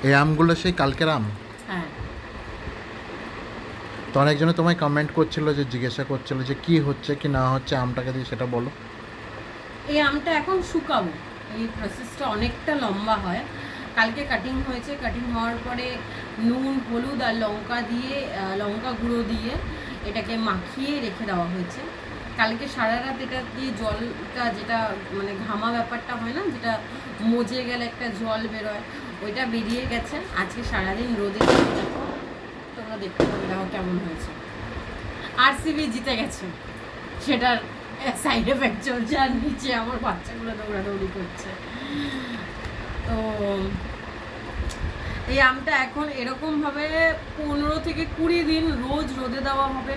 এই আমগুলো সেই কালকের আম? হ্যাঁ। তো অনেকজনে তোমায় কমেন্ট করছিল, যে জিজ্ঞাসা করছিল যে কি হচ্ছে কি না হচ্ছে আমটাকে দিয়ে, সেটা বলো। এই আমটা এখন শুকাবো। এই প্রসেসটা অনেকটা লম্বা হয়। কালকে কাটিং হয়েছে, কাটিং হওয়ার পরে নুন, হলুদ আর লঙ্কা দিয়ে, লঙ্কা গুঁড়ো দিয়ে এটাকে মাখিয়ে রেখে দেওয়া হয়েছে। কালকে সারা রাত এটা দিয়ে জলটা, যেটা মানে ঘামা ব্যাপারটা হয় না, যেটা মজে গেলে একটা জল বেরোয়, ওইটা বেরিয়ে গেছে। আজকে সারাদিন রোদে দেখো, তোমরা দেখতে পাবে, দেখো কেমন হয়েছে। আরসিবি জিতে গেছে, সেটার সাইড এফেক্ট চলছে, আর নিচে আমার বাচ্চাগুলো দৌড়াদৌড়ি করছে। তো এই আমটা এখন এরকমভাবে 15 থেকে 20 দিন রোজ রোদে দেওয়া হবে।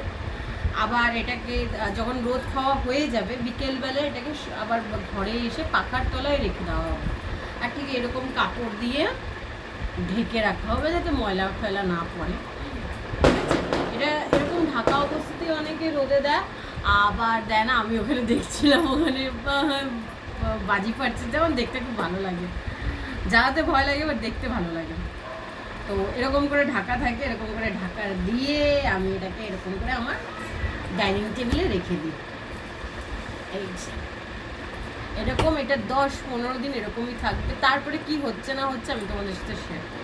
আবার এটাকে যখন রোদ খাওয়া হয়ে যাবে, বিকেলবেলা এটাকে আবার ঘরে এসে পাখার তলায় রেখে দেওয়া হবে। আর ঠিক এরকম কাপড় দিয়ে ঢেকে রাখা হবে, যাতে ময়লা ফয়লা না পড়ে। এটা এরকম ঢাকা অবস্থাতেই অনেকে রোদে দেয়, আবার দেয় না। আমি ওখানে দেখছিলাম, ওখানে বাজি ফাটছে, যেমন দেখতে খুব ভালো লাগে। জ্বালাতে ভয় লাগে, এবার দেখতে ভালো লাগে। তো এরকম করে ঢাকা থাকে, এরকম করে ঢাকা দিয়ে আমি এটাকে এরকম করে আমার ডাইনিং টেবিলে রেখে দিই। এই এরকম এটা 10-15 দিন এরকমই থাকবে। তারপরে কি হচ্ছে না হচ্ছে আমি তোমাদের সাথে শেয়ার করব।